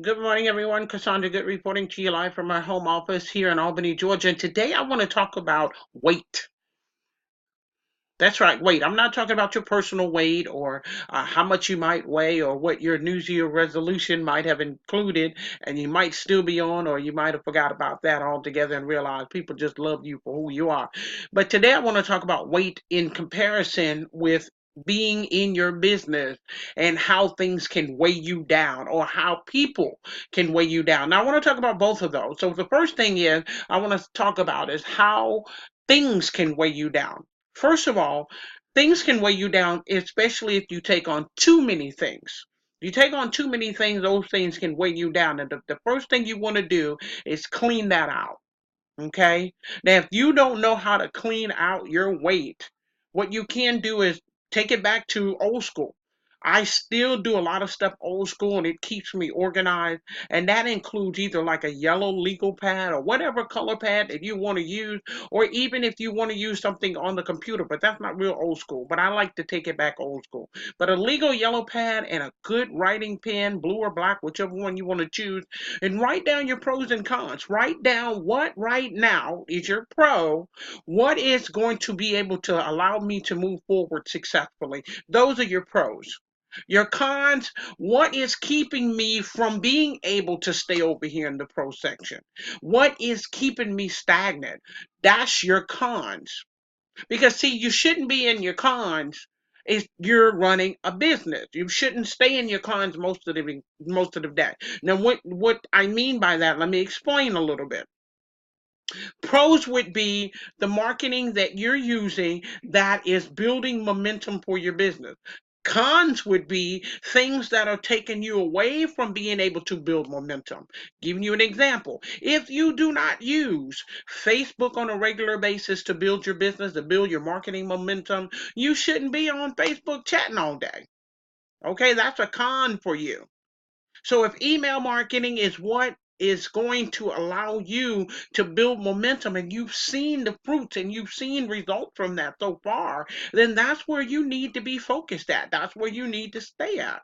Good morning, everyone. Cassandra Good reporting to you live from our home office here in Albany, Georgia. And today I want to talk about weight. That's right, weight. I'm not talking about your personal weight or how much you might weigh or what your New Year resolution might have included, and you might still be on, or you might have forgot about that altogether and realize people just love you for who you are. But today I want to talk about weight in comparison with being in your business and how things can weigh you down or how people can weigh you down. Now, I want to talk about both of those. So, the first thing is I want to talk about is how things can weigh you down. First of all, things can weigh you down, especially if you take on too many things. You take on too many things, those things can weigh you down. And the first thing you want to do is clean that out. Okay. Now, if you don't know how to clean out your weight, what you can do is take it back to old school. I still do a lot of stuff old school and it keeps me organized. And that includes either like a yellow legal pad or whatever color pad that you want to use, or even if you want to use something on the computer, but that's not real old school. But I like to take it back old school. But a legal yellow pad and a good writing pen, blue or black, whichever one you want to choose, and write down your pros and cons. Write down what right now is your pro, what is going to be able to allow me to move forward successfully. Those are your pros. Your cons, what is keeping me from being able to stay over here in the pro section? What is keeping me stagnant? That's your cons. Because see, you shouldn't be in your cons if you're running a business. You shouldn't stay in your cons most of the day. Now, what I mean by that, let me explain a little bit. Pros would be the marketing that you're using that is building momentum for your business. Cons would be things that are taking you away from being able to build momentum. Giving you an example. If you do not use Facebook on a regular basis to build your business, to build your marketing momentum, you shouldn't be on Facebook chatting all day. Okay, that's a con for you. So if email marketing is what is going to allow you to build momentum and you've seen the fruits and you've seen results from that so far, then that's where you need to be focused at. That's where you need to stay at.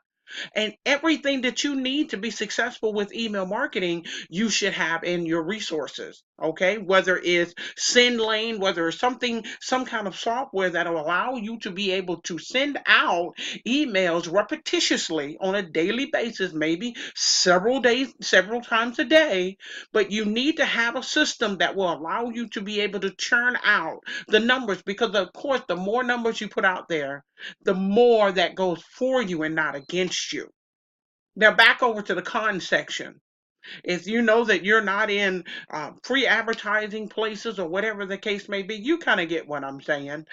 And everything that you need to be successful with email marketing, you should have in your resources. Okay. Whether it's SendLane, whether it's something, some kind of software that'll allow you to be able to send out emails repetitiously on a daily basis, maybe several days, several times a day. But you need to have a system that will allow you to be able to churn out the numbers because, of course, the more numbers you put out there, the more that goes for you and not against you. Now, back over to the con section. If you know that you're not in free advertising places or whatever the case may be, you kind of get what I'm saying.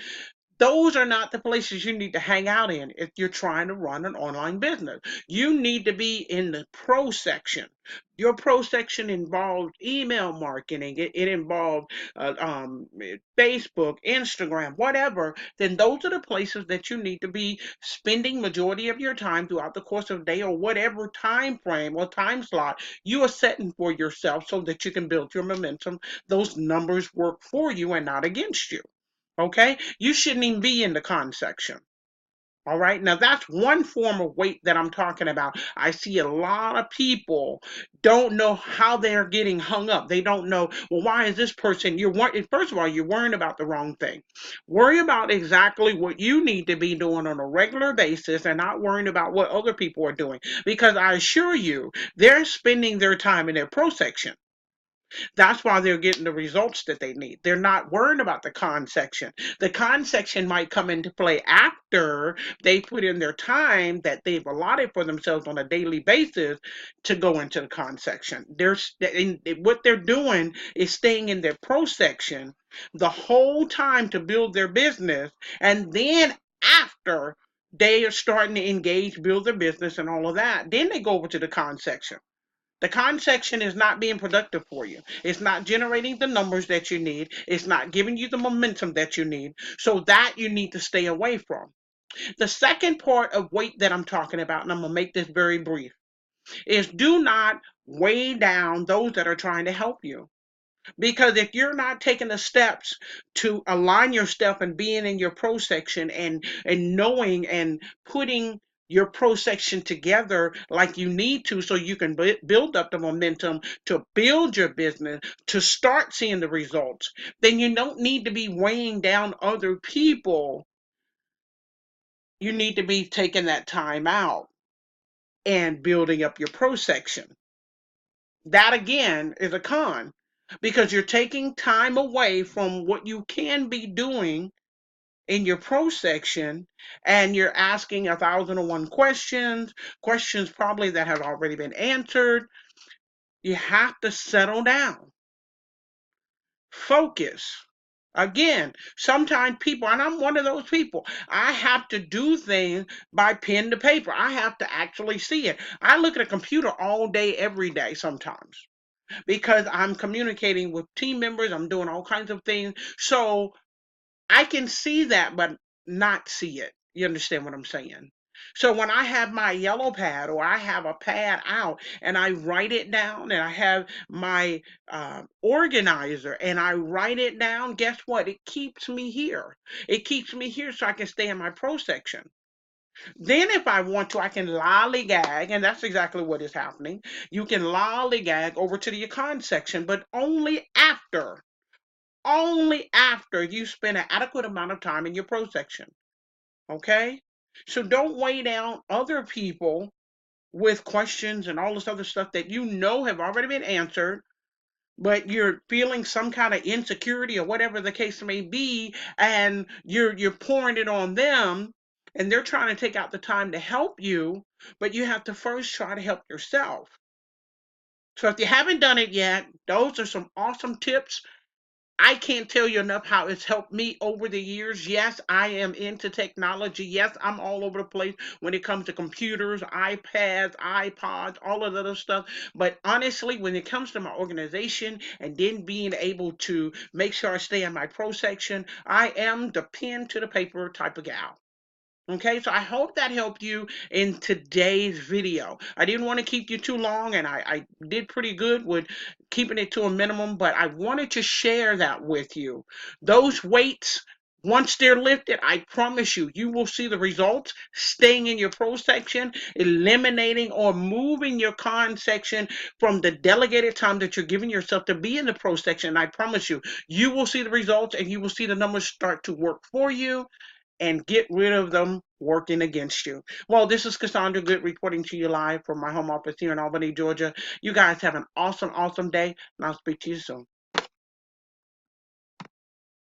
Those are not the places you need to hang out in if you're trying to run an online business. You need to be in the pro section. Your pro section involves email marketing, it involves Facebook, Instagram, whatever. Then those are the places that you need to be spending majority of your time throughout the course of the day or whatever time frame or time slot you are setting for yourself so that you can build your momentum. Those numbers work for you and not against you. Okay? You shouldn't even be in the con section. All right. Now that's one form of weight that I'm talking about. I see a lot of people don't know how they're getting hung up. They don't know, well, why is this person you're first of all, you're worrying about the wrong thing. Worry about exactly what you need to be doing on a regular basis and not worrying about what other people are doing. Because I assure you, they're spending their time in their pro section. That's why they're getting the results that they need. They're not worrying about the con section. The con section might come into play after they put in their time that they've allotted for themselves on a daily basis to go into the con section. What they're doing is staying in their pro section the whole time to build their business, and then after they are starting to engage, build their business, and all of that, then they go over to the con section. The con section is not being productive for you. It's not generating the numbers that you need. It's not giving you the momentum that you need. So that you need to stay away from. The second part of weight that I'm talking about, and I'm going to make this very brief, is do not weigh down those that are trying to help you. Because if you're not taking the steps to align your stuff and being in your pro section and knowing and putting your pro section together like you need to so you can build up the momentum to build your business, to start seeing the results, then you don't need to be weighing down other people. You need to be taking that time out and building up your pro section. That again is a con because you're taking time away from what you can be doing in your pro section, and you're asking 1,001 questions, questions probably that have already been answered. You have to settle down, focus. Again, sometimes people, and I'm one of those people, I have to do things by pen to paper. I have to actually see it. I look at a computer all day, every day sometimes because I'm communicating with team members, I'm doing all kinds of things. So I can see that, but not see it. You understand what I'm saying? So when I have my yellow pad or I have a pad out and I write it down and I have my organizer and I write it down, guess what? It keeps me here. It keeps me here so I can stay in my pro section. Then, if I want to, I can lollygag, and that's exactly what is happening. You can lollygag over to the econ section, but only after you spend an adequate amount of time in your pro section. Okay? So don't weigh down other people with questions and all this other stuff that you know have already been answered, but you're feeling some kind of insecurity or whatever the case may be, and you're pouring it on them, and they're trying to take out the time to help you, but you have to first try to help yourself. So if you haven't done it yet, those are some awesome tips. I can't tell you enough how it's helped me over the years. Yes, I am into technology. Yes, I'm all over the place when it comes to computers, iPads, iPods, all of that other stuff. But honestly, when it comes to my organization and then being able to make sure I stay in my pro section, I am the pen to the paper type of gal. Okay, so I hope that helped you in today's video. I didn't want to keep you too long, and I did pretty good with keeping it to a minimum, but I wanted to share that with you. Those weights, once they're lifted, I promise you, you will see the results staying in your pro section, eliminating or moving your con section from the delegated time that you're giving yourself to be in the pro section. And I promise you, you will see the results and you will see the numbers start to work for you and get rid of them working against you. Well, this is Cassandra Good reporting to you live from my home office here in Albany, Georgia. You guys have an awesome, awesome day, and I'll speak to you soon.